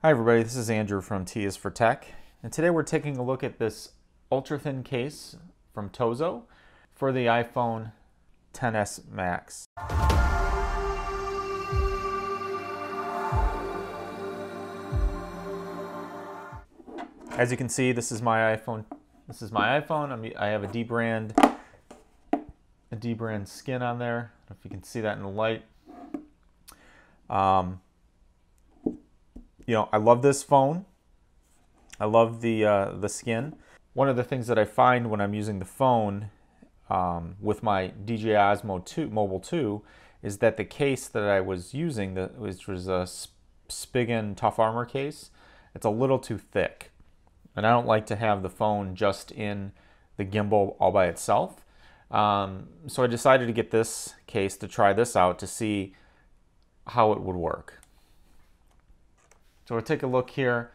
Hi everybody, this is Andrew from T is for Tech, and today we're taking a look at this ultra-thin case from Tozo for the iPhone XS Max. As you can see, this is my iPhone. I have a D-brand skin on there. I don't know if you can see that in the light. You know, I love this phone. I love the skin. One of the things that I find when I'm using the phone with my DJI Osmo Mobile 2 is that the case that I was using, which was a Spigen Tough Armor case, it's a little too thick. And I don't like to have the phone just in the gimbal all by itself. So I decided to get this case to try this out to see how it would work. So we'll take a look here.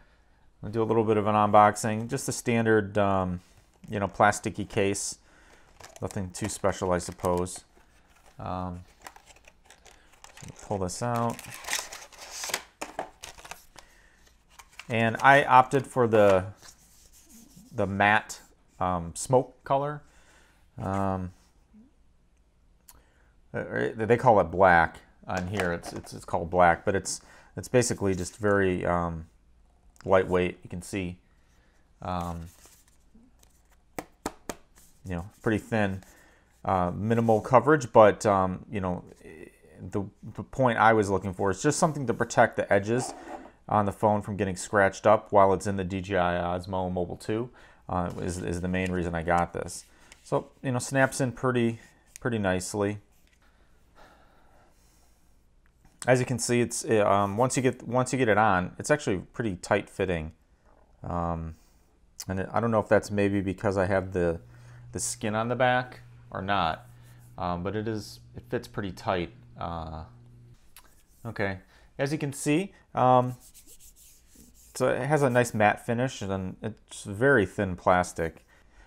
We'll do a little bit of an unboxing. Just a standard, you know, plasticky case. Nothing too special, I suppose. Pull this out. And I opted for the matte smoke color. They call it black on here. It's called black, but it's basically just very lightweight. You can see, you know, pretty thin, minimal coverage, but you know, the point I was looking for is just something to protect the edges on the phone from getting scratched up while it's in the DJI Osmo Mobile 2 is the main reason I got this. So, you know, snaps in pretty nicely. As you can see, it's once you get it on, it's actually pretty tight fitting, and I don't know if that's maybe because I have the skin on the back or not, but it fits pretty tight. Okay, as you can see, so it has a nice matte finish and it's very thin plastic.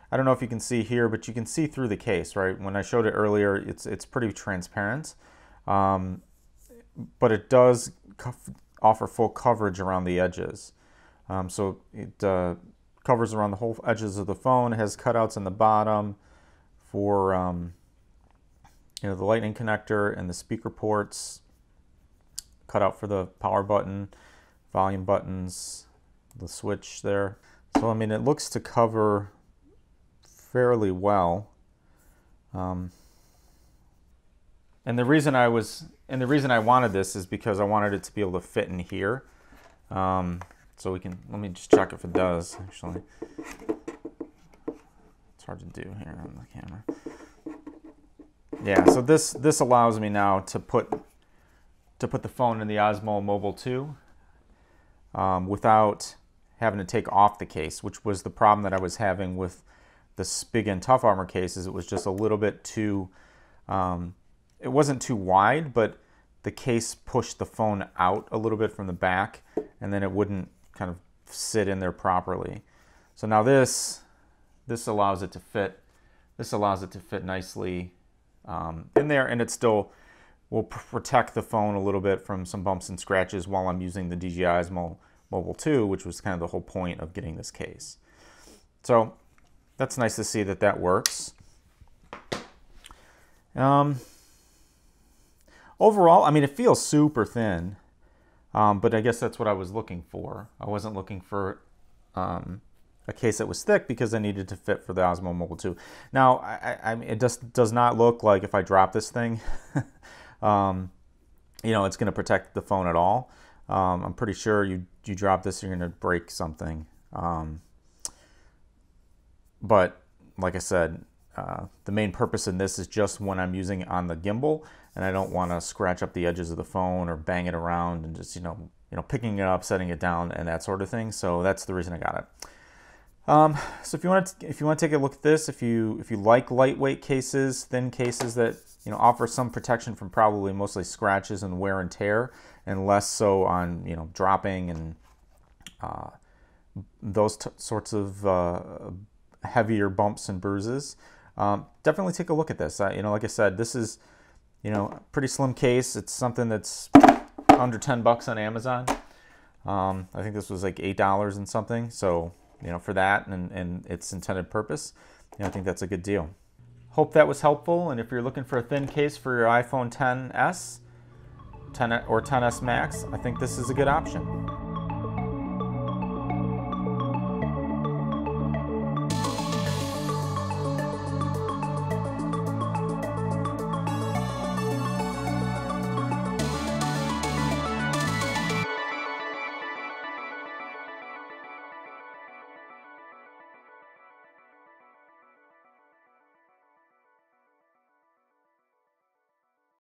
I don't know if you can see here, but you can see through the case, right? When I showed it earlier, it's pretty transparent. But it does offer full coverage around the edges. So it covers around the whole edges of the phone. It has cutouts in the bottom for you know, the lightning connector and the speaker ports. Cutout for the power button, volume buttons, the switch there. So I mean, it looks to cover fairly well. And the reason I wanted this is because I wanted it to be able to fit in here. So we can, let me just check if it does, actually. It's hard to do here on the camera. Yeah, so this allows me now to put the phone in the Osmo Mobile 2 without having to take off the case, which was the problem that I was having with the Spigen Tough Armor cases. It was just a little bit too, it wasn't too wide, but the case pushed the phone out a little bit from the back, and then it wouldn't kind of sit in there properly. So now this allows it to fit. This allows it to fit nicely in there, and it still will protect the phone a little bit from some bumps and scratches while I'm using the DJI Osmo Mobile 2, which was kind of the whole point of getting this case. So that's nice to see that that works. Overall, I mean, it feels super thin, but I guess that's what I was looking for. I wasn't looking for a case that was thick because I needed to fit for the Osmo Mobile 2. Now, I mean, it just does not look like if I drop this thing, you know, it's going to protect the phone at all. I'm pretty sure you drop this, you're going to break something. But like I said, the main purpose in this is just when I'm using it on the gimbal, and I don't want to scratch up the edges of the phone or bang it around and just, you know, picking it up, setting it down, and that sort of thing. So that's the reason I got it. So if you want to take a look at this, if you like lightweight cases, thin cases that, you know, offer some protection from probably mostly scratches and wear and tear, and less so on, you know, dropping and those sorts of heavier bumps and bruises, definitely take a look at this. You know, like I said, this is, you know, a pretty slim case. It's something that's under $10 on Amazon. I think this was like $8 and something. So, you know, for that and its intended purpose, you know, I think that's a good deal. Hope that was helpful. And if you're looking for a thin case for your iPhone XS or XS Max, I think this is a good option.